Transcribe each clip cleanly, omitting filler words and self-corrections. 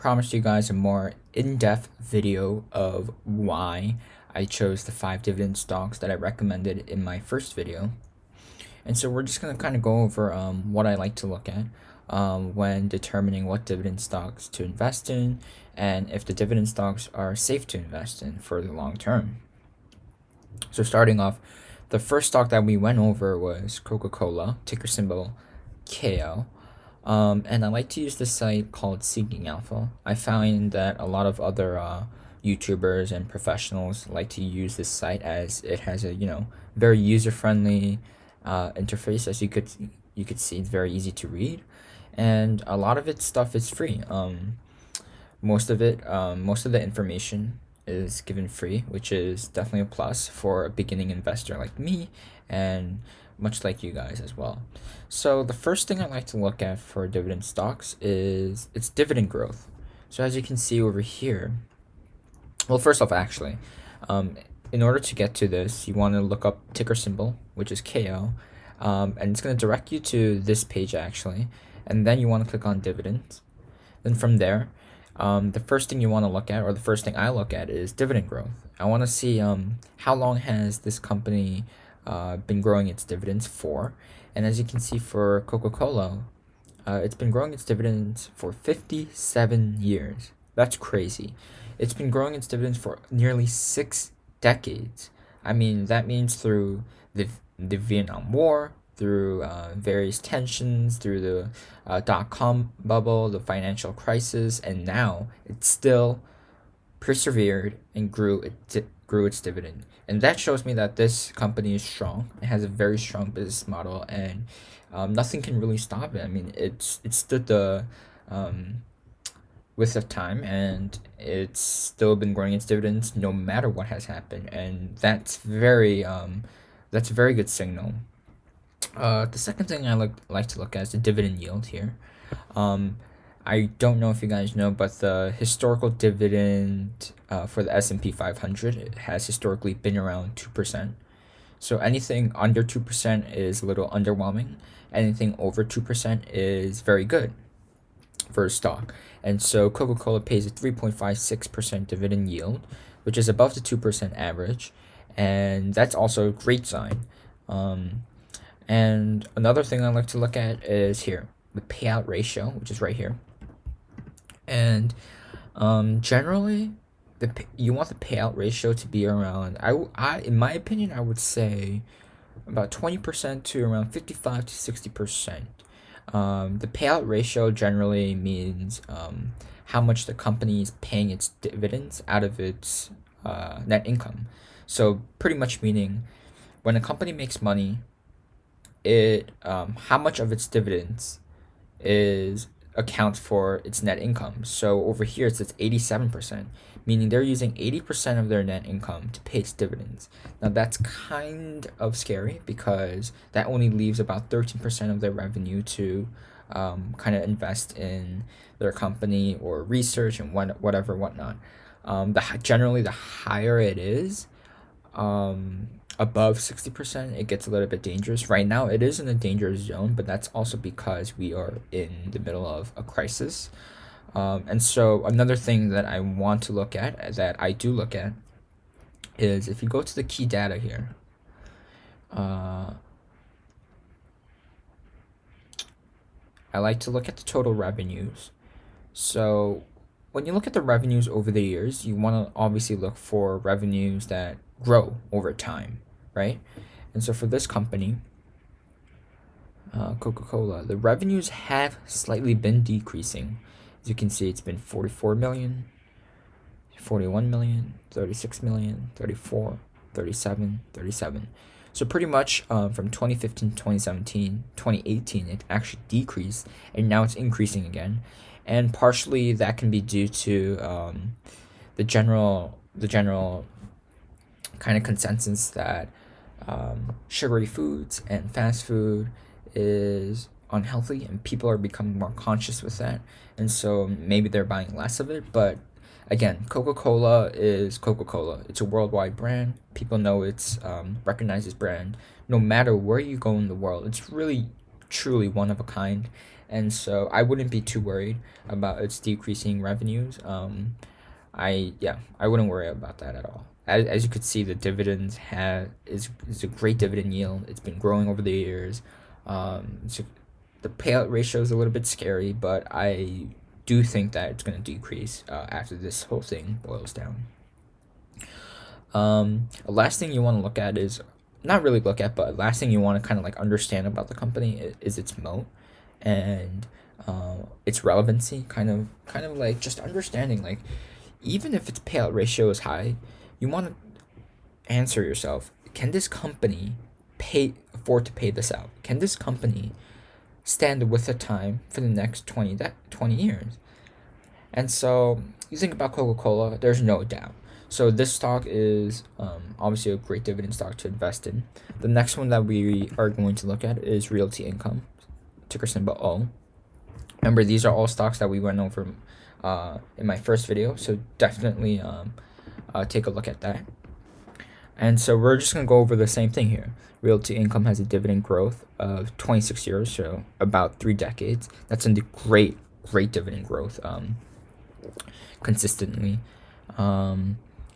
promised you guys a more in-depth video of why I chose the 5 dividend stocks that I recommended in my first video. And so we're just going to kind of go over what I like to look at when determining what dividend stocks to invest in and if the dividend stocks are safe to invest in for the long term. So starting off, the first stock that we went over was Coca-Cola, ticker symbol KO. And I like to use this site called Seeking Alpha. I find that a lot of other YouTubers and professionals like to use this site as it has a very user friendly interface. As you could see, it's very easy to read, and a lot of its stuff is free. Most of the information is given free, which is definitely a plus for a beginning investor like me, and much like you guys as well. So the first thing I like to look at for dividend stocks is its dividend growth. So as you can see over here, well, first off, actually, in order to get to this, you want to look up ticker symbol, which is KO, and it's going to direct you to this page actually, and then you want to click on dividends. Then from there, the first thing you want to look at, or the first thing I look at, is dividend growth. I want to see how long has this company been growing its dividends for. And as you can see for Coca-Cola, it's been growing its dividends for 57 years. That's crazy. It's been growing its dividends for nearly 6 decades. I mean, that means through the Vietnam War, through various tensions, through the dot-com bubble, the financial crisis, and now it still persevered and grew its dividend. And that shows me that this company is strong. It has a very strong business model, and nothing can really stop it. I mean, it stood the width of time, and it's still been growing its dividends no matter what has happened, and that's a very good signal. The second thing I like to look at is the dividend yield here. I don't know if you guys know, but the historical dividend for the S&P 500 has historically been around 2%. So anything under 2% is a little underwhelming. Anything over 2% is very good for a stock. And so Coca-Cola pays a 3.56% dividend yield, which is above the 2% average. And that's also a great sign. And another thing I like to look at is here, the payout ratio, which is right here. And generally, you want the payout ratio to be around, in my opinion, I would say about 20% to around 55 to 60%. The payout ratio generally means how much the company is paying its dividends out of its net income. So pretty much meaning when a company makes money, how much of its dividends is accounts for its net income. So over here it says 87%, meaning they're using 80% of their net income to pay its dividends. Now that's kind of scary because that only leaves about 13% of their revenue to kind of invest in their company or research and whatnot. Generally the higher it is, above 60%, it gets a little bit dangerous. Right now, it is in a dangerous zone, but that's also because we are in the middle of a crisis. And so another thing that I want to look at, that I do look at, is if you go to the key data here, I like to look at the total revenues. So when you look at the revenues over the years, you want to obviously look for revenues that grow over time, right? And so for this company, Coca-Cola, the revenues have slightly been decreasing. As you can see, it's been 44 million, 41 million, 36 million, 34, 37, 37. So pretty much from 2015 to 2017, 2018, it actually decreased, and now it's increasing again. And partially that can be due to the general kind of consensus that sugary foods and fast food is unhealthy, and people are becoming more conscious with that, and so maybe they're buying less of it. But again, Coca-Cola is Coca-Cola. It's a worldwide brand. People know it's recognized as brand no matter where you go in the world. It's really truly one of a kind, and so I wouldn't be too worried about its decreasing revenues. I wouldn't worry about that at all. As you could see, the dividends is a great dividend yield. It's been growing over the years. So the payout ratio is a little bit scary, but I do think that it's going to decrease after this whole thing boils down. Last thing you want to look at is not really look at, but last thing you want to kind of like understand about the company is its moat and its relevancy. Kind of like just understanding, like, even if its payout ratio is high, you want to answer yourself: can this company afford to pay this out? Can this company stand with the time for the next 20 years? And so you think about Coca-Cola, there's no doubt. So this stock is obviously a great dividend stock to invest in. The next one that we are going to look at is Realty Income, ticker symbol O. Remember, these are all stocks that we went over in my first video, so definitely take a look at that. And so we're just going to go over the same thing here. Realty Income has a dividend growth of 26 years, so about 3 decades. That's a great dividend growth consistently.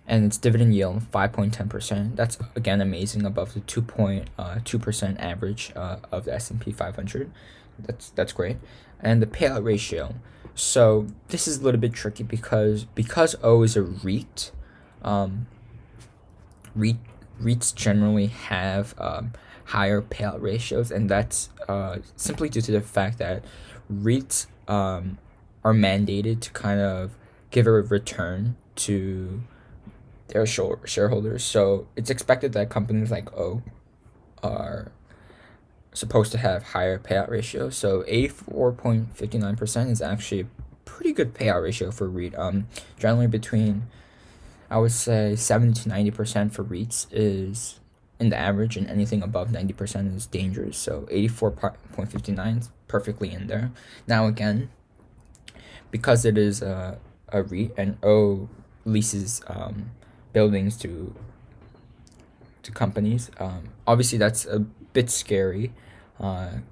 And its dividend yield 5.10%. That's again amazing, above the 2.2% average of the S&P 500. That's great. And the payout ratio. So this is a little bit tricky because O is a REIT. REITs generally have higher payout ratios, and that's simply due to the fact that REITs are mandated to kind of give a return to their shareholders. So it's expected that companies like O are supposed to have higher payout ratio. So 84.59% is actually a pretty good payout ratio for REIT. Generally between, I would say, 70 to 90% for REITs is in the average, and anything above 90% is dangerous. So 84.59 is perfectly in there. Now again, because it is a REIT and O leases buildings to companies, obviously that's a bit scary,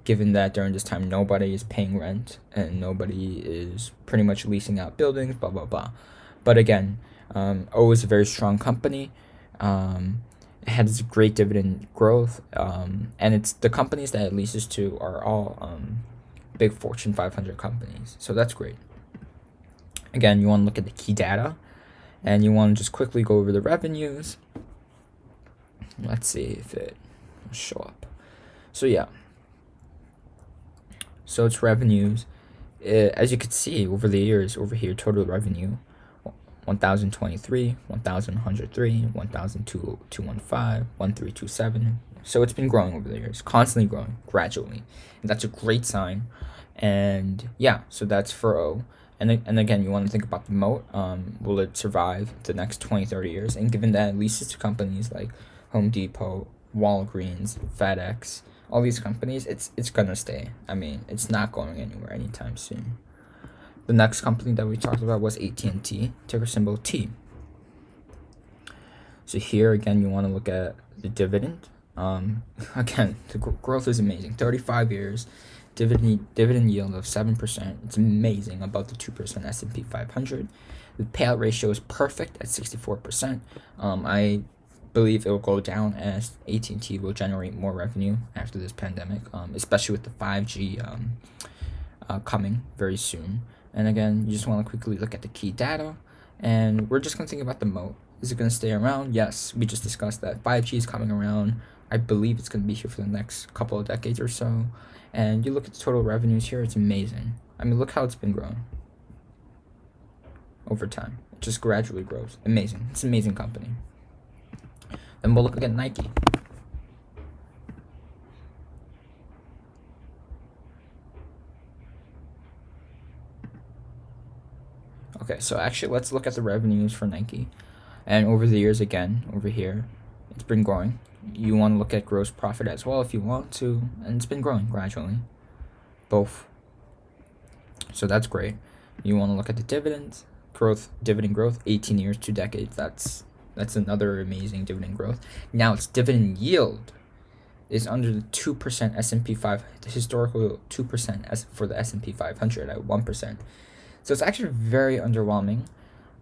given that during this time nobody is paying rent and nobody is pretty much leasing out buildings, blah blah blah. But again, O is a very strong company. It has great dividend growth, and it's the companies that it leases to are all big Fortune 500 companies, so that's great. Again, you want to look at the key data, and you want to just quickly go over the revenues. Let's see if it will show up. So yeah, so it's revenues. As you can see over the years, over here, total revenue 1,023, 1,103, 1,215, 1,327. So it's been growing over the years, constantly growing, gradually, and that's a great sign. And yeah, so that's for O. And again, you want to think about the moat. Will it survive the next 20, 30 years? And given that it leases to companies like Home Depot, Walgreens, FedEx, all these companies, it's gonna stay. I mean, it's not going anywhere anytime soon. The next company that we talked about was AT&T, ticker symbol T. So here again, you want to look at the dividend. Again, the growth is amazing. 35 years. Dividend yield of 7%. It's amazing, above the 2% S&P 500. The payout ratio is perfect at 64%. I believe it will go down as AT&T will generate more revenue after this pandemic, especially with the 5G coming very soon. And again, you just want to quickly look at the key data, and we're just going to think about the moat. Is it going to stay around? Yes, we just discussed that 5G is coming around. I believe it's going to be here for the next couple of decades or so. And you look at the total revenues here, it's amazing. I mean, look how it's been growing over time. It just gradually grows. Amazing. It's an amazing company. Then we'll look at Nike. Okay, so actually let's look at the revenues for Nike. And over the years, again, over here, it's been growing. You want to look at gross profit as well if you want to, and it's been growing gradually, both. So that's great. You want to look at the dividend growth, 18 years, 2 decades. That's another amazing dividend growth. Now it's dividend yield. is under the 2% S&P 5, the historical 2% as for the S&P 500 at 1%. So it's actually very underwhelming.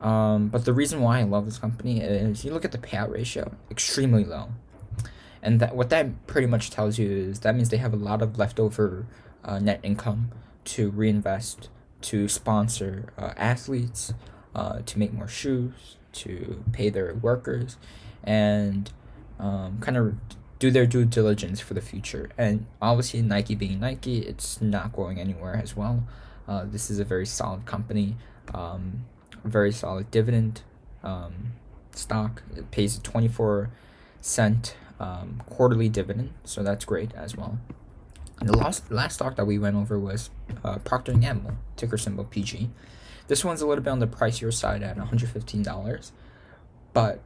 But the reason why I love this company is you look at the payout ratio, extremely low. And what that pretty much tells you is that means they have a lot of leftover net income to reinvest, to sponsor athletes, to make more shoes, to pay their workers, and kind of do their due diligence for the future. And obviously, Nike being Nike, it's not going anywhere as well. This is a very solid company, very solid dividend stock. It pays a 24-cent quarterly dividend, so that's great as well. And the last stock that we went over was Procter & Gamble, ticker symbol PG. This one's a little bit on the pricier side at $115. But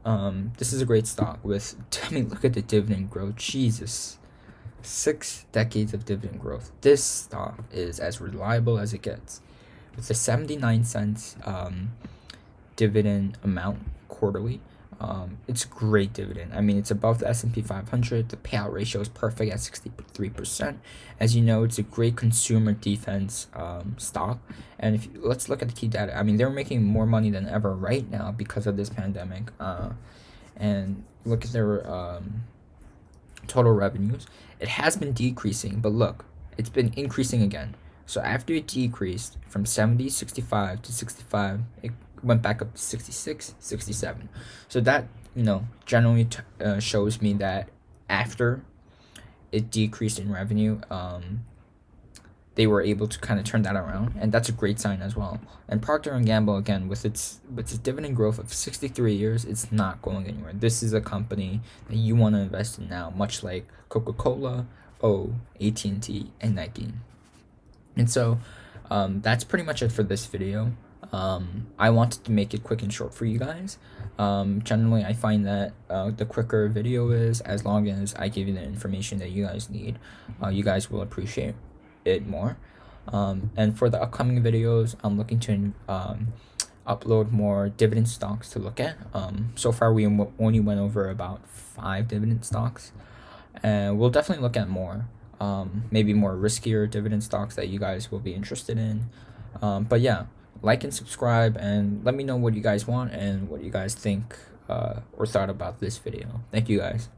this is a great stock with, I mean, look at the dividend growth. Jesus. 6 decades of dividend growth. This stock is as reliable as it gets. With the 79 cents dividend amount quarterly, it's a great dividend. I mean, it's above the S&P 500. The payout ratio is perfect at 63%. As you know, it's a great consumer defense stock. And let's look at the key data. I mean, they're making more money than ever right now because of this pandemic. And look at their total revenues. It has been decreasing, but look, it's been increasing again. So after it decreased from 70, 65 to 65, it went back up to 66, 67. So that, generally shows me that after it decreased in revenue, they were able to kind of turn that around, and that's a great sign as well. And Procter & Gamble, again, with its dividend growth of 63 years, it's not going anywhere. This is a company that you want to invest in now, much like Coca-Cola, AT&T, and Nike. And so that's pretty much it for this video. I wanted to make it quick and short for you guys. Generally, I find that the quicker video is, as long as I give you the information that you guys need, you guys will appreciate it more. And for the upcoming videos, I'm looking to upload more dividend stocks to look at. So far, we only went over about 5 dividend stocks, and we'll definitely look at more. Maybe more riskier dividend stocks that you guys will be interested in. But yeah, like and subscribe, and let me know what you guys want and what you guys think or thought about this video. Thank you guys.